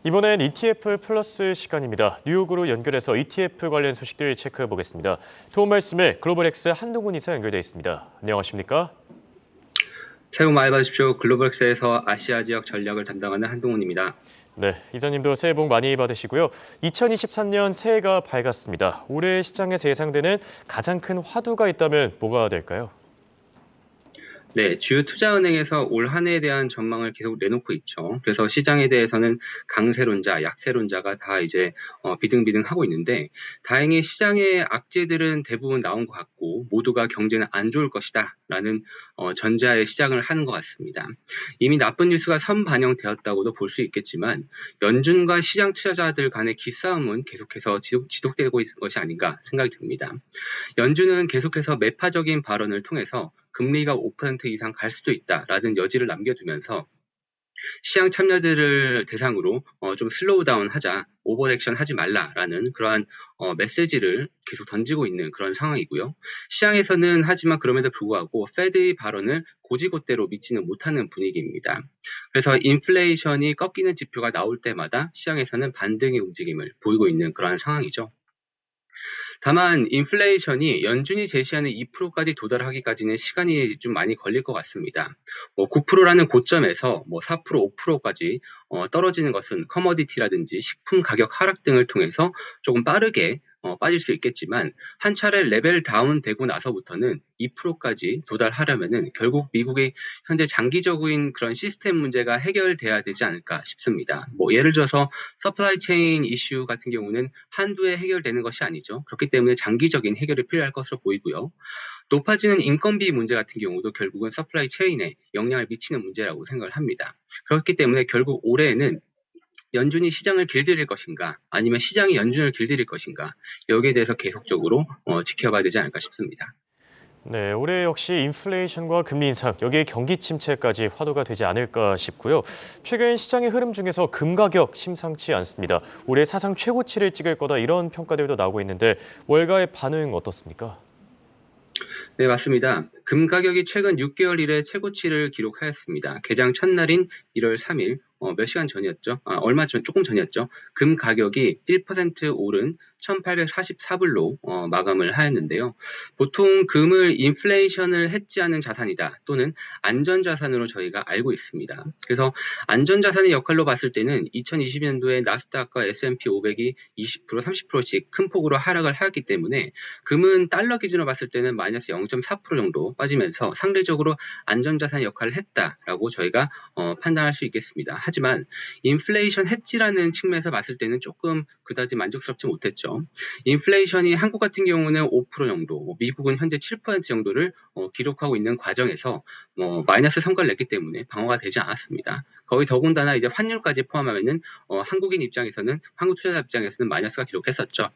이번엔 ETF 플러스 시간입니다. 뉴욕으로 연결해서 ETF 관련 소식들 체크해 보겠습니다. 도움 말씀에 글로벌엑스 한동훈 이사 연결돼 있습니다. 안녕하십니까? 새해 복 많이 받으십시오. 글로벌엑스에서 아시아 지역 전략을 담당하는 한동훈입니다. 네, 이사님도 새해 복 많이 받으시고요. 2023년 새해가 밝았습니다. 올해 시장에서 예상되는 가장 큰 화두가 있다면 뭐가 될까요? 네, 주요 투자은행에서 올 한 해에 대한 전망을 계속 내놓고 있죠. 그래서 시장에 대해서는 강세론자, 약세론자가 다 이제 비등비등하고 있는데 다행히 시장의 악재들은 대부분 나온 것 같고 모두가 경제는 안 좋을 것이다라는 전제하에 시작을 하는 것 같습니다. 이미 나쁜 뉴스가 선반영되었다고도 볼 수 있겠지만 연준과 시장 투자자들 간의 기싸움은 계속해서 지속되고 있는 것이 아닌가 생각이 듭니다. 연준은 계속해서 매파적인 발언을 통해서 금리가 5% 이상 갈 수도 있다라는 여지를 남겨두면서 시장 참여들을 대상으로 좀 슬로우 다운 하자, 오버 액션 하지 말라라는 그러한 메시지를 계속 던지고 있는 그런 상황이고요. 시장에서는 하지만 그럼에도 불구하고 페드의 발언을 고지고대로 믿지는 못하는 분위기입니다. 그래서 인플레이션이 꺾이는 지표가 나올 때마다 시장에서는 반등의 움직임을 보이고 있는 그러한 상황이죠. 다만 인플레이션이 연준이 제시하는 2%까지 도달하기까지는 시간이 좀 많이 걸릴 것 같습니다. 9%라는 고점에서 4%, 5%까지 떨어지는 것은 커머디티라든지 식품 가격 하락 등을 통해서 조금 빠르게 빠질 수 있겠지만 한 차례 레벨 다운 되고 나서부터는 2%까지 도달하려면은 결국 미국의 현재 장기적인 그런 시스템 문제가 해결돼야 되지 않을까 싶습니다. 예를 들어서 서플라이 체인 이슈 같은 경우는 한두에 해결되는 것이 아니죠. 그렇기 때문에 장기적인 해결이 필요할 것으로 보이고요. 높아지는 인건비 문제 같은 경우도 결국은 서플라이 체인에 영향을 미치는 문제라고 생각을 합니다. 그렇기 때문에 결국 올해에는 연준이 시장을 길들일 것인가 아니면 시장이 연준을 길들일 것인가 여기에 대해서 계속적으로 지켜봐야 되지 않을까 싶습니다. 네, 올해 역시 인플레이션과 금리 인상, 여기에 경기 침체까지 화두가 되지 않을까 싶고요. 최근 시장의 흐름 중에서 금 가격 심상치 않습니다. 올해 사상 최고치를 찍을 거다 이런 평가들도 나오고 있는데 월가의 반응 어떻습니까? 네, 맞습니다. 금 가격이 최근 6개월 이래 최고치를 기록하였습니다. 개장 첫날인 1월 3일, 몇 시간 전이었죠? 조금 전이었죠. 금 가격이 1% 오른 1,844불로 마감을 하였는데요. 보통 금을 인플레이션을 해지하는 자산이다 또는 안전자산으로 저희가 알고 있습니다. 그래서 안전자산의 역할로 봤을 때는 2020년도에 나스닥과 S&P 500이 20%, 30%씩 큰 폭으로 하락을 하였기 때문에 금은 달러 기준으로 봤을 때는 마이너스 0.4% 정도 빠지면서 상대적으로 안전자산 역할을 했다라고 저희가 판단할 수 있겠습니다. 하지만 인플레이션 해지라는 측면에서 봤을 때는 조금 그다지 만족스럽지 못했죠. 인플레이션이 한국 같은 경우는 5% 정도, 미국은 현재 7% 정도를 기록하고 있는 과정에서 마이너스 성과를 냈기 때문에 방어가 되지 않았습니다. 거의 더군다나 이제 환율까지 포함하면은 한국인 입장에서는 한국 투자자 입장에서는 마이너스가 기록했었죠.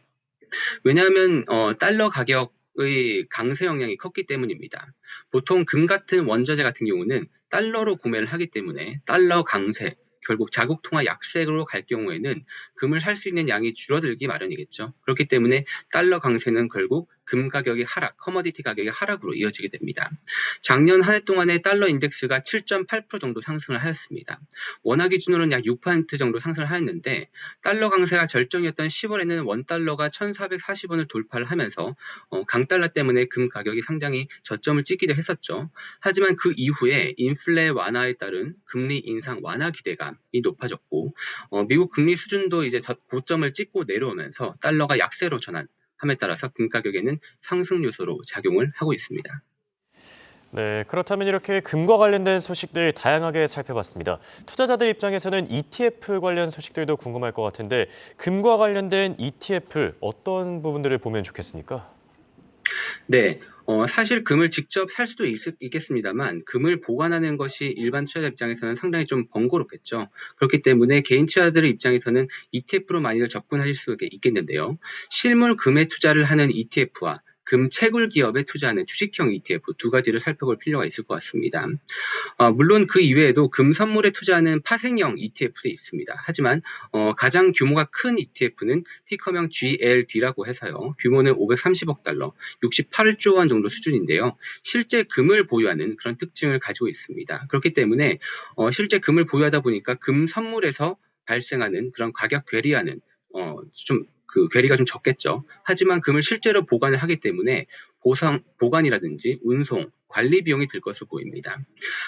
왜냐하면 달러 가격의 강세 영향이 컸기 때문입니다. 보통 금 같은 원자재 같은 경우는 달러로 구매를 하기 때문에 달러 강세, 결국 자국 통화 약세로 갈 경우에는 금을 살 수 있는 양이 줄어들기 마련이겠죠. 그렇기 때문에 달러 강세는 결국 금 가격의 하락, 커머디티 가격의 하락으로 이어지게 됩니다. 작년 한 해 동안에 달러 인덱스가 7.8% 정도 상승을 하였습니다. 원화 기준으로는 약 6% 정도 상승을 하였는데 달러 강세가 절정이었던 10월에는 원달러가 1,440원을 돌파를 하면서 강달러 때문에 금 가격이 상당히 저점을 찍기도 했었죠. 하지만 그 이후에 인플레 완화에 따른 금리 인상 완화 기대감이 높아졌고 미국 금리 수준도 이제 고점을 찍고 내려오면서 달러가 약세로 전환함에 따라서 금 가격에는 상승 요소로 작용을 하고 있습니다. 네, 그렇다면 이렇게 금과 관련된 소식들 다양하게 살펴봤습니다. 투자자들 입장에서는 ETF 관련 소식들도 궁금할 것 같은데 금과 관련된 ETF 어떤 부분들을 보면 좋겠습니까? 네, 사실 금을 직접 살 수도 있겠습니다만 금을 보관하는 것이 일반 투자자 입장에서는 상당히 좀 번거롭겠죠. 그렇기 때문에 개인 투자자들의 입장에서는 ETF로 많이들 접근하실 수 있겠는데요. 실물 금에 투자를 하는 ETF와 금 채굴 기업에 투자하는 주식형 ETF 두 가지를 살펴볼 필요가 있을 것 같습니다. 물론 그 이외에도 금 선물에 투자하는 파생형 ETF도 있습니다. 하지만 가장 규모가 큰 ETF는 티커명 GLD라고 해서요. 규모는 530억 달러, 68조 원 정도 수준인데요. 실제 금을 보유하는 그런 특징을 가지고 있습니다. 그렇기 때문에 실제 금을 보유하다 보니까 금 선물에서 발생하는 그런 가격 괴리하는 좀 그 괴리가 좀 적겠죠. 하지만 금을 실제로 보관을 하기 때문에 보관이라든지 운송, 관리 비용이 들 것으로 보입니다.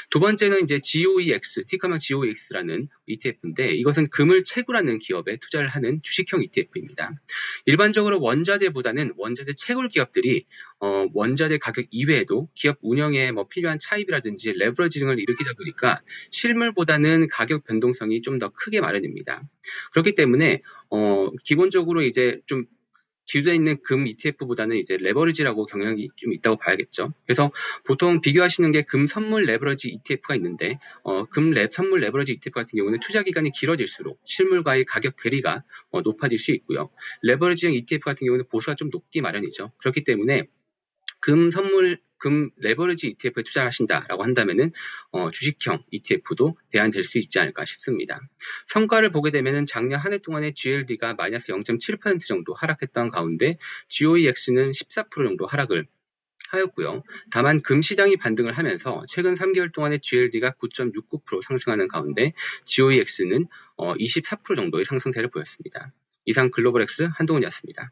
두 번째는 이제 GOEX, 티커명 GOEX라는 ETF인데 이것은 금을 채굴하는 기업에 투자를 하는 주식형 ETF입니다. 일반적으로 원자재보다는 원자재 채굴 기업들이 원자재 가격 이외에도 기업 운영에 뭐 필요한 차입이라든지 레버리징을 일으키다 보니까 실물보다는 가격 변동성이 좀 더 크게 마련입니다. 그렇기 때문에 기본적으로 이제 좀 기존에 있는 금 ETF보다는 이제 레버리지라고 경향이 좀 있다고 봐야겠죠. 그래서 보통 비교하시는 게 금 선물 레버리지 ETF가 있는데 선물 레버리지 ETF 같은 경우는 투자 기간이 길어질수록 실물과의 가격 괴리가 높아질 수 있고요. 레버리지형 ETF 같은 경우는 보수가 좀 높기 마련이죠. 그렇기 때문에 금 레버리지 ETF에 투자하신다라고 한다면은 주식형 ETF도 대안될 수 있지 않을까 싶습니다. 성과를 보게 되면은 작년 한 해 동안의 GLD가 마이너스 0.7% 정도 하락했던 가운데 GOEX는 14% 정도 하락을 하였고요. 다만 금 시장이 반등을 하면서 최근 3개월 동안의 GLD가 9.69% 상승하는 가운데 GOEX는 24% 정도의 상승세를 보였습니다. 이상 글로벌X 한동훈이었습니다.